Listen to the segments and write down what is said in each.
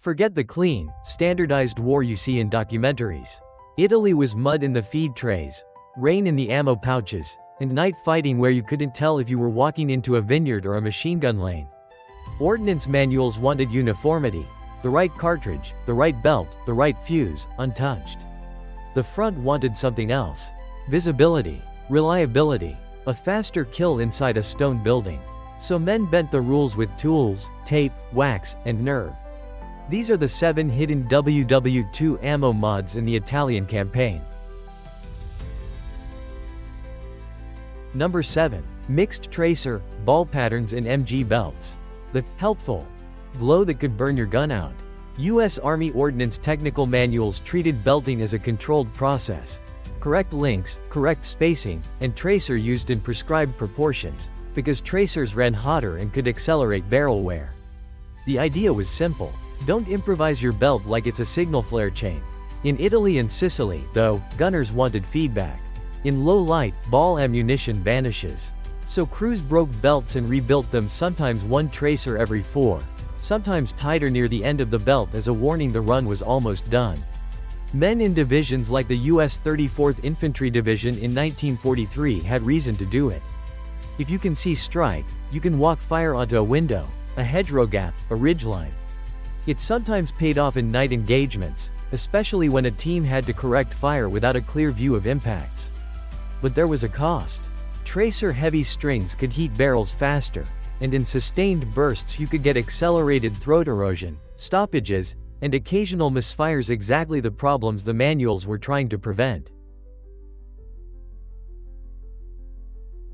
Forget the clean, standardized war you see in documentaries. Italy was mud in the feed trays, rain in the ammo pouches, and night fighting where you couldn't tell if you were walking into a vineyard or a machine gun lane. Ordnance manuals wanted uniformity, the right cartridge, the right belt, the right fuse, untouched. The front wanted something else. Visibility, reliability, a faster kill inside a stone building. So men bent the rules with tools, tape, wax, and nerve. These are the 7 hidden WW2 ammo mods in the Italian campaign. Number 7. Mixed tracer, ball patterns in MG belts. The helpful glow that could burn your gun out. U.S. Army Ordnance technical manuals treated belting as a controlled process. Correct links, correct spacing, and tracer used in prescribed proportions, because tracers ran hotter and could accelerate barrel wear. The idea was simple. Don't improvise your belt like it's a signal flare chain. In Italy and Sicily, though, gunners wanted feedback. In low light, ball ammunition vanishes. So crews broke belts and rebuilt them, sometimes one tracer every 4, sometimes tighter near the end of the belt as a warning the run was almost done. Men in divisions like the U.S. 34th Infantry Division in 1943 had reason to do it. If you can see strike, you can walk fire onto a window, a hedgerow gap, a ridgeline. It sometimes paid off in night engagements, especially when a team had to correct fire without a clear view of impacts. But there was a cost. Tracer-heavy strings could heat barrels faster, and in sustained bursts you could get accelerated throat erosion, stoppages, and occasional misfires, exactly the problems the manuals were trying to prevent.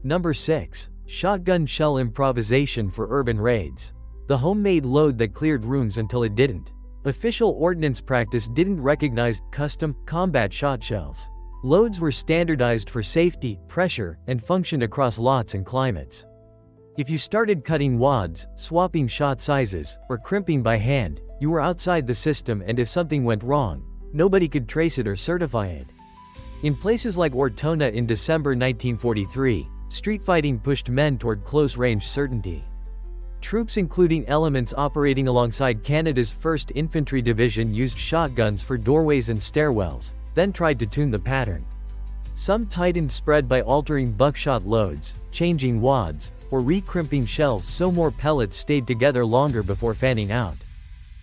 Number 6. Shotgun shell improvisation for urban raids. The homemade load that cleared rooms until it didn't. Official ordnance practice didn't recognize custom combat shot shells. Loads were standardized for safety, pressure, and function across lots and climates. If you started cutting wads, swapping shot sizes, or crimping by hand, you were outside the system, and if something went wrong, nobody could trace it or certify it. In places like Ortona in December 1943, street fighting pushed men toward close-range certainty. Troops including elements operating alongside Canada's 1st Infantry Division used shotguns for doorways and stairwells, then tried to tune the pattern. Some tightened spread by altering buckshot loads, changing wads, or re-crimping shells so more pellets stayed together longer before fanning out.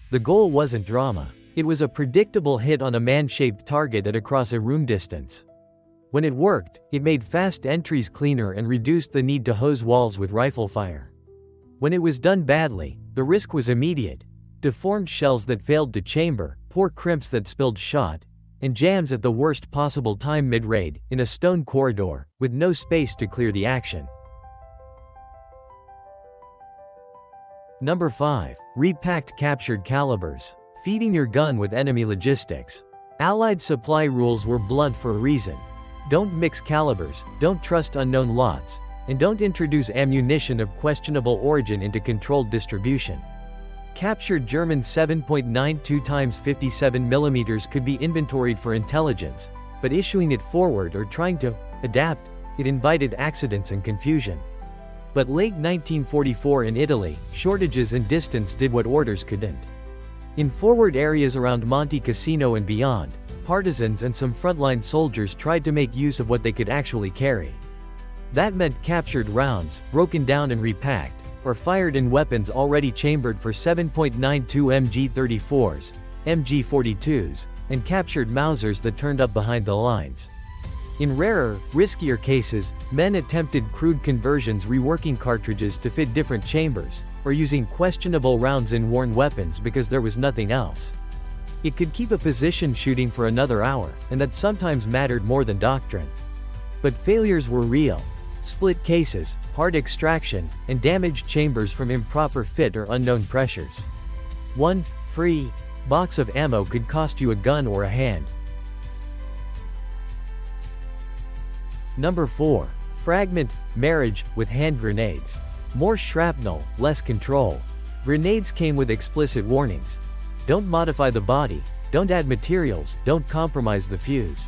The goal wasn't drama. It was a predictable hit on a man-shaped target at across a room distance. When it worked, it made fast entries cleaner and reduced the need to hose walls with rifle fire. When it was done badly, the risk was immediate: deformed shells that failed to chamber, poor crimps that spilled shot, and jams at the worst possible time mid-raid, in a stone corridor, with no space to clear the action. Number 5. Repacked captured calibers. Feeding your gun with enemy logistics. Allied supply rules were blunt for a reason. Don't mix calibers, don't trust unknown lots, and don't introduce ammunition of questionable origin into controlled distribution. Captured German 7.92 x 57 mm could be inventoried for intelligence, but issuing it forward or trying to adapt it invited accidents and confusion. But late 1944 in Italy, shortages and distance did what orders couldn't. In forward areas around Monte Cassino and beyond, partisans and some frontline soldiers tried to make use of what they could actually carry. That meant captured rounds, broken down and repacked, or fired in weapons already chambered for 7.92 MG34s, MG42s, and captured Mausers that turned up behind the lines. In rarer, riskier cases, men attempted crude conversions, reworking cartridges to fit different chambers, or using questionable rounds in worn weapons because there was nothing else. It could keep a position shooting for another hour, and that sometimes mattered more than doctrine. But failures were real. Split cases, hard extraction, and damaged chambers from improper fit or unknown pressures. One free box of ammo could cost you a gun or a hand. Number 4. Fragment marriage with hand grenades. More shrapnel, less control. Grenades came with explicit warnings. Don't modify the body, don't add materials, don't compromise the fuse.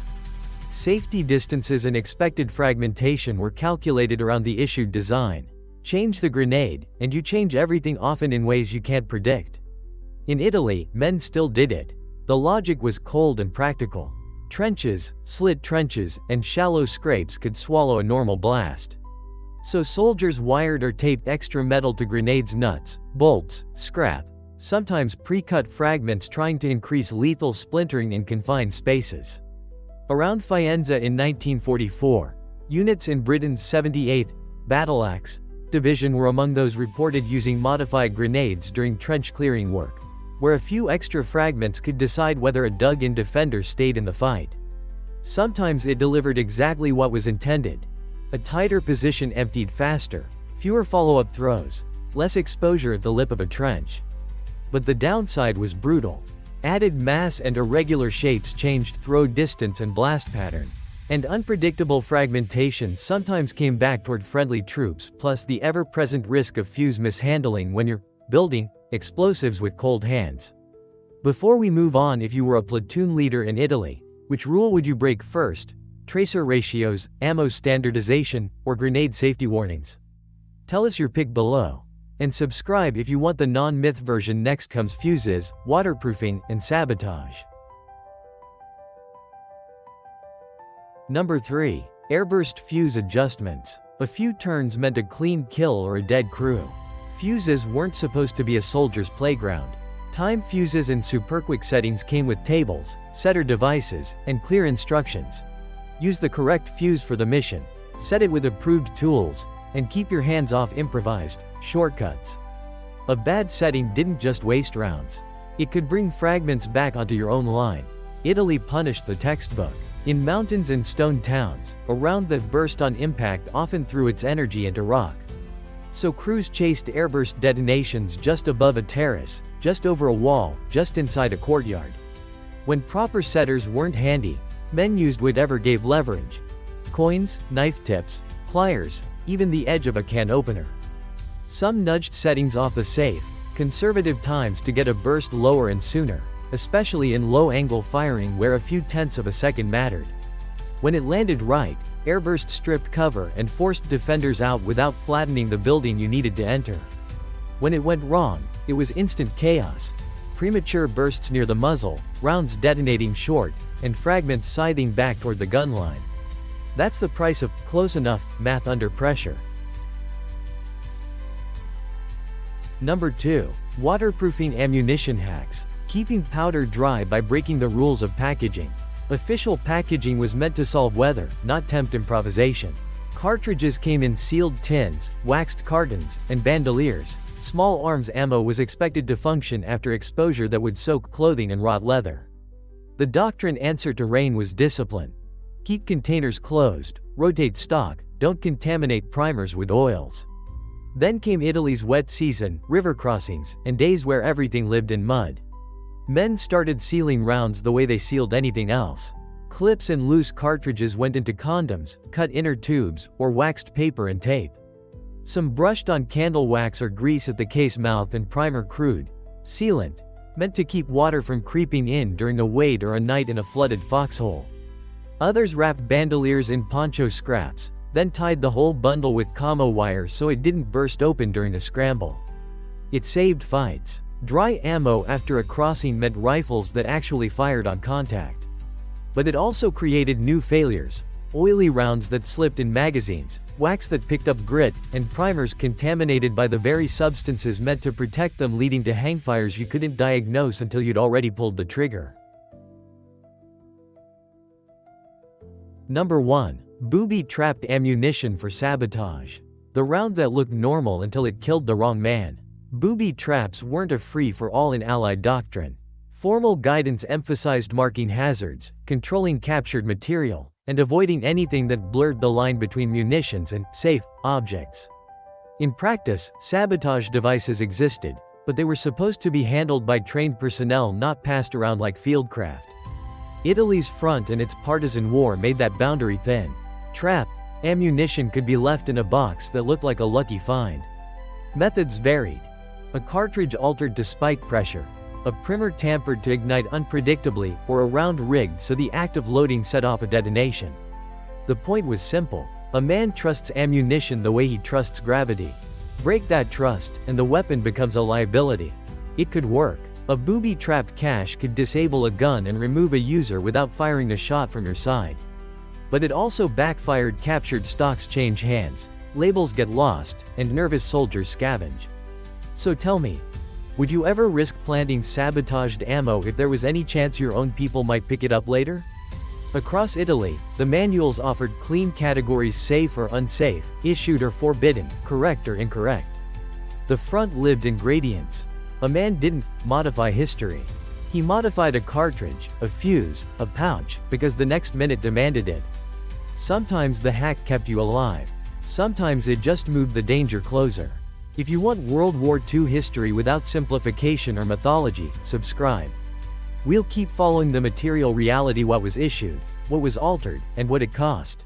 Safety distances and expected fragmentation were calculated around the issued design. Change the grenade, and you change everything, often in ways you can't predict. In Italy, men still did it. The logic was cold and practical. Trenches, slit trenches, and shallow scrapes could swallow a normal blast. So soldiers wired or taped extra metal to grenades, nuts, bolts, scrap, sometimes pre-cut fragments, trying to increase lethal splintering in confined spaces. Around Faenza in 1944, units in Britain's 78th Battle-Axe Division were among those reported using modified grenades during trench clearing work, where a few extra fragments could decide whether a dug-in defender stayed in the fight. Sometimes it delivered exactly what was intended. A tighter position emptied faster, fewer follow-up throws, less exposure at the lip of a trench. But the downside was brutal. Added mass and irregular shapes changed throw distance and blast pattern. And unpredictable fragmentation sometimes came back toward friendly troops, plus the ever-present risk of fuse mishandling when you're building explosives with cold hands. Before we move on, if you were a platoon leader in Italy, which rule would you break first? Tracer ratios, ammo standardization, or grenade safety warnings? Tell us your pick below. And subscribe if you want the non-myth version. Next comes fuses, waterproofing, and sabotage. Number 3. Airburst fuse adjustments. A few turns meant a clean kill or a dead crew. Fuses weren't supposed to be a soldier's playground. Time fuses in superquick settings came with tables, setter devices, and clear instructions. Use the correct fuse for the mission, set it with approved tools, and keep your hands off improvised shortcuts. A bad setting didn't just waste rounds. It could bring fragments back onto your own line. Italy punished the textbook. In mountains and stone towns, a round that burst on impact often threw its energy into rock. So crews chased airburst detonations just above a terrace, just over a wall, just inside a courtyard. When proper setters weren't handy, men used whatever gave leverage. Coins, knife tips, pliers, even the edge of a can opener. Some nudged settings off the safe, conservative times to get a burst lower and sooner, especially in low-angle firing where a few tenths of a second mattered. When it landed right, airburst stripped cover and forced defenders out without flattening the building you needed to enter. When it went wrong, it was instant chaos. Premature bursts near the muzzle, rounds detonating short, and fragments scything back toward the gun line. That's the price of close enough math under pressure. Number 2. Waterproofing ammunition hacks. Keeping powder dry by breaking the rules of packaging. Official packaging was meant to solve weather, not tempt improvisation. Cartridges came in sealed tins, waxed cartons, and bandoliers. Small arms ammo was expected to function after exposure that would soak clothing and rot leather. The doctrine answer to rain was discipline. Keep containers closed, rotate stock, don't contaminate primers with oils. Then came Italy's wet season, river crossings, and days where everything lived in mud. Men started sealing rounds the way they sealed anything else. Clips and loose cartridges went into condoms, cut inner tubes, or waxed paper and tape. Some brushed on candle wax or grease at the case mouth and primer crude. Sealant, meant to keep water from creeping in during a wade or a night in a flooded foxhole. Others wrapped bandoliers in poncho scraps, then tied the whole bundle with commo wire so it didn't burst open during a scramble. It saved fights. Dry ammo after a crossing meant rifles that actually fired on contact. But it also created new failures. Oily rounds that slipped in magazines, wax that picked up grit, and primers contaminated by the very substances meant to protect them, leading to hangfires you couldn't diagnose until you'd already pulled the trigger. Number 1. Booby-trapped ammunition for sabotage. The round that looked normal until it killed the wrong man. Booby traps weren't a free-for-all in Allied doctrine. Formal guidance emphasized marking hazards, controlling captured material, and avoiding anything that blurred the line between munitions and safe objects. In practice, sabotage devices existed, but they were supposed to be handled by trained personnel, not passed around like fieldcraft. Italy's front and its partisan war made that boundary thin. Trap ammunition could be left in a box that looked like a lucky find. Methods varied. A cartridge altered to spike pressure, a primer tampered to ignite unpredictably, or a round rigged so the act of loading set off a detonation. The point was simple. A man trusts ammunition the way he trusts gravity. Break that trust, and the weapon becomes a liability. It could work, A booby-trapped cache could disable a gun and remove a user without firing a shot from your side. But it also backfired. Captured stocks change hands, labels get lost, and nervous soldiers scavenge. So tell me, would you ever risk planting sabotaged ammo if there was any chance your own people might pick it up later? Across Italy, the manuals offered clean categories: safe or unsafe, issued or forbidden, correct or incorrect. The front lived in gradients. A man didn't modify history. He modified a cartridge, a fuse, a pouch, because the next minute demanded it. Sometimes the hack kept you alive. Sometimes it just moved the danger closer. If you want World War II history without simplification or mythology, subscribe. We'll keep following the material reality: what was issued, what was altered, and what it cost.